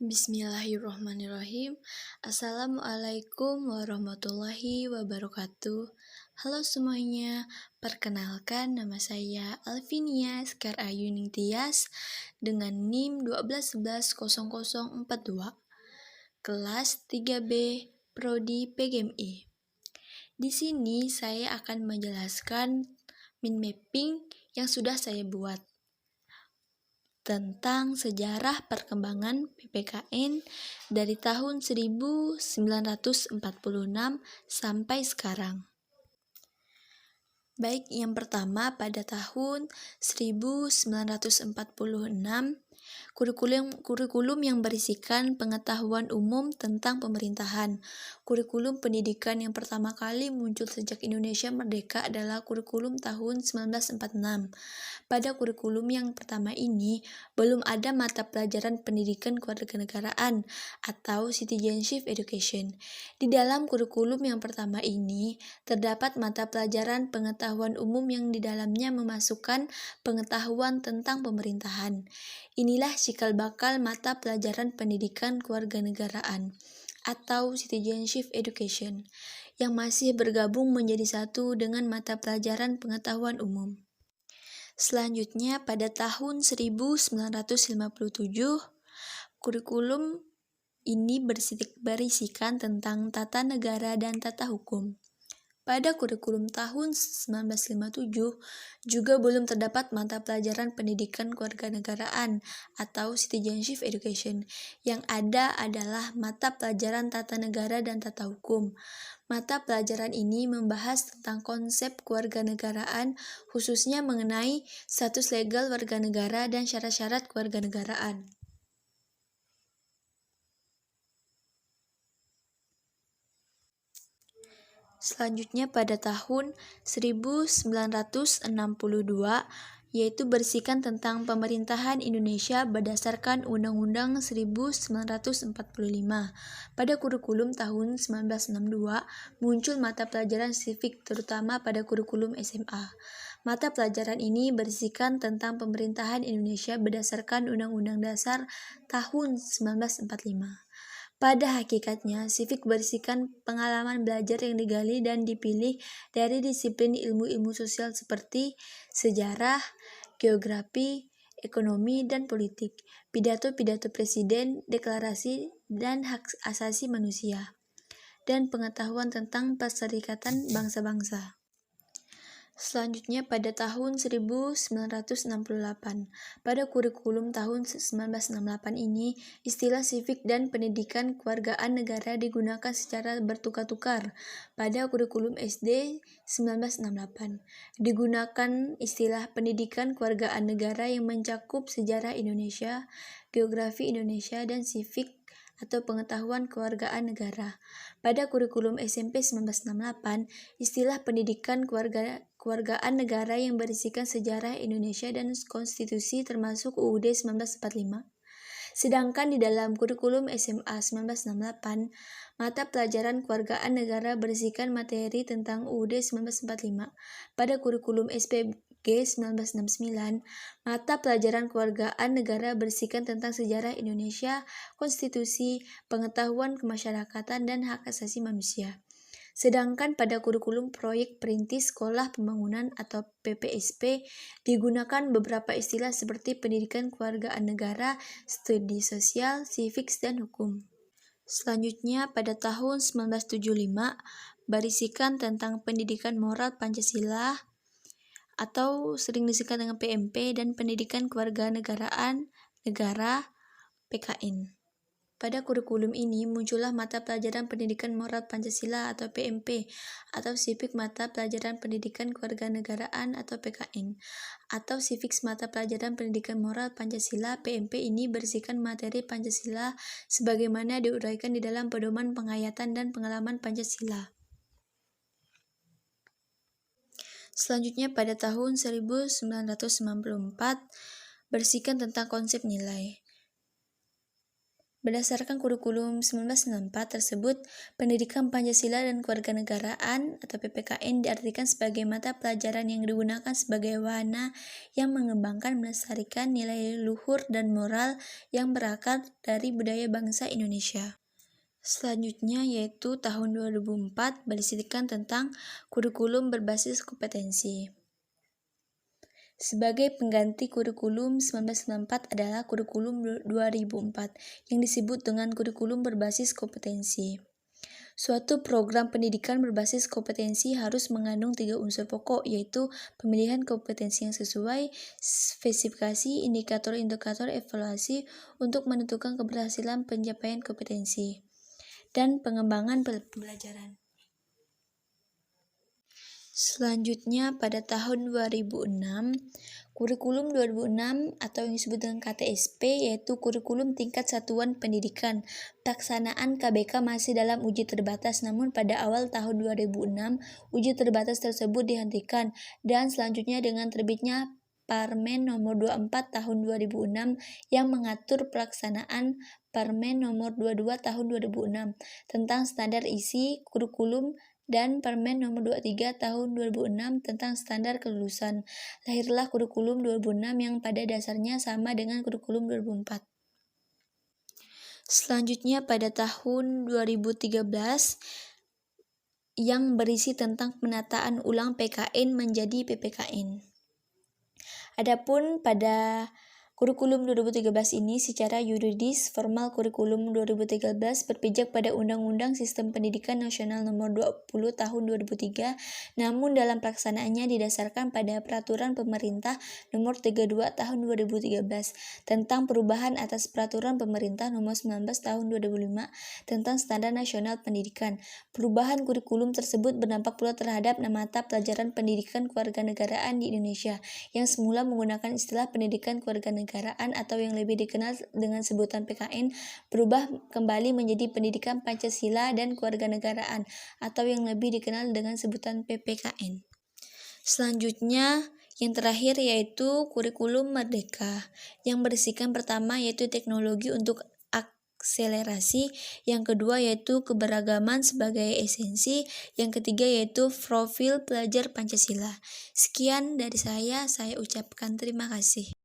Bismillahirrahmanirrahim. Assalamualaikum warahmatullahi wabarakatuh. Halo semuanya, perkenalkan nama saya Alvinia Sekar Ayu Ningtyas dengan NIM 1211042, kelas 3B, Prodi PGMI. Di sini saya akan menjelaskan mind mapping yang sudah saya buat tentang sejarah perkembangan PPKN dari tahun 1946 sampai sekarang. Baik, yang pertama pada tahun 1946, kurikulum yang berisikan pengetahuan umum tentang pemerintahan. Kurikulum pendidikan yang pertama kali muncul sejak Indonesia merdeka adalah kurikulum tahun 1946. Pada kurikulum yang pertama ini, belum ada mata pelajaran pendidikan kewarganegaraan atau citizenship education. Di dalam kurikulum yang pertama ini, terdapat mata pelajaran pengetahuan umum yang di dalamnya memasukkan pengetahuan tentang pemerintahan. Inilah cikal bakal mata pelajaran pendidikan kewarganegaraan atau citizenship education yang masih bergabung menjadi satu dengan mata pelajaran pengetahuan umum. Selanjutnya pada tahun 1957, kurikulum ini berisikan tentang tata negara dan tata hukum. Pada kurikulum tahun 1957 juga belum terdapat mata pelajaran pendidikan kewarganegaraan atau citizenship education. Yang ada adalah mata pelajaran tata negara dan tata hukum. Mata pelajaran ini membahas tentang konsep kewarganegaraan, khususnya mengenai status legal warga negara dan syarat-syarat kewarganegaraan. Selanjutnya pada tahun 1962, yaitu berisikan tentang pemerintahan Indonesia berdasarkan Undang-Undang 1945. Pada kurikulum tahun 1962, muncul mata pelajaran civic terutama pada kurikulum SMA. Mata pelajaran ini berisikan tentang pemerintahan Indonesia berdasarkan Undang-Undang Dasar tahun 1945. Pada hakikatnya, civic berisikan pengalaman belajar yang digali dan dipilih dari disiplin ilmu-ilmu sosial seperti sejarah, geografi, ekonomi, dan politik, pidato-pidato presiden, deklarasi, dan hak asasi manusia, dan pengetahuan tentang perserikatan bangsa-bangsa. Selanjutnya pada tahun 1968, pada kurikulum tahun 1968 ini, istilah civic dan pendidikan kewargaan negara digunakan secara bertukar-tukar. Pada kurikulum SD 1968, digunakan istilah pendidikan kewargaan negara yang mencakup sejarah Indonesia, geografi Indonesia, dan civic atau pengetahuan kewargaan negara. Pada kurikulum SMP 1968, istilah pendidikan kewargaan negara yang berisikan sejarah Indonesia dan konstitusi termasuk UUD 1945. Sedangkan di dalam kurikulum SMA 1968, mata pelajaran kewargaan negara berisikan materi tentang UUD 1945. Pada kurikulum SPG 1969, mata pelajaran kewargaan negara berisikan tentang sejarah Indonesia, konstitusi, pengetahuan kemasyarakatan, dan hak asasi manusia. Sedangkan pada kurikulum proyek perintis sekolah pembangunan atau PPSP digunakan beberapa istilah seperti pendidikan kewargaan negara, studi sosial, civics, dan hukum. Selanjutnya pada tahun 1975 berisikan tentang pendidikan moral Pancasila atau sering disingkat dengan PMP dan pendidikan kewarganegaraan negara PKN. Pada kurikulum ini muncullah mata pelajaran pendidikan moral Pancasila atau PMP atau civic mata pelajaran pendidikan kewarganegaraan atau PKN atau civics mata pelajaran pendidikan moral Pancasila. PMP ini berisikan materi Pancasila sebagaimana diuraikan di dalam pedoman penghayatan dan pengalaman Pancasila. Selanjutnya pada tahun 1994 berisikan tentang konsep nilai. Berdasarkan kurikulum 1994 tersebut, pendidikan Pancasila dan kewarganegaraan atau PPKN diartikan sebagai mata pelajaran yang digunakan sebagai wahana yang mengembangkan melestarikan nilai luhur dan moral yang berakar dari budaya bangsa Indonesia. Selanjutnya yaitu tahun 2004 berisikan tentang kurikulum berbasis kompetensi. Sebagai pengganti kurikulum 1994 adalah kurikulum 2004 yang disebut dengan kurikulum berbasis kompetensi. Suatu program pendidikan berbasis kompetensi harus mengandung 3 unsur pokok, yaitu pemilihan kompetensi yang sesuai, spesifikasi, indikator-indikator evaluasi untuk menentukan keberhasilan pencapaian kompetensi, dan pengembangan pembelajaran. Selanjutnya pada tahun 2006, kurikulum 2006 atau yang disebut dengan KTSP yaitu kurikulum tingkat satuan pendidikan. Pelaksanaan KBK masih dalam uji terbatas, namun pada awal tahun 2006 uji terbatas tersebut dihentikan dan selanjutnya dengan terbitnya Permen nomor 24 tahun 2006 yang mengatur pelaksanaan Permen nomor 22 tahun 2006 tentang standar isi kurikulum dan Permen nomor 23 tahun 2006 tentang standar kelulusan. Lahirlah kurikulum 2006 yang pada dasarnya sama dengan kurikulum 2004. Selanjutnya pada tahun 2013 yang berisi tentang penataan ulang PKN menjadi PPKN. Adapun pada kurikulum 2013 ini secara yuridis formal kurikulum 2013 berpijak pada Undang-Undang Sistem Pendidikan Nasional Nomor 20 Tahun 2003, namun dalam pelaksanaannya didasarkan pada Peraturan Pemerintah Nomor 32 Tahun 2013 tentang perubahan atas Peraturan Pemerintah Nomor 19 Tahun 2005 tentang Standar Nasional Pendidikan. Perubahan kurikulum tersebut berdampak pula terhadap mata pelajaran pendidikan kewarganegaraan di Indonesia yang semula menggunakan istilah pendidikan kewarganegaraan atau yang lebih dikenal dengan sebutan PKN berubah kembali menjadi pendidikan Pancasila dan kewarganegaraan atau yang lebih dikenal dengan sebutan PPKN. Selanjutnya yang terakhir yaitu kurikulum Merdeka yang berisikan pertama yaitu teknologi untuk akselerasi, yang kedua yaitu keberagaman sebagai esensi, yang ketiga yaitu profil pelajar Pancasila. Sekian dari saya ucapkan terima kasih.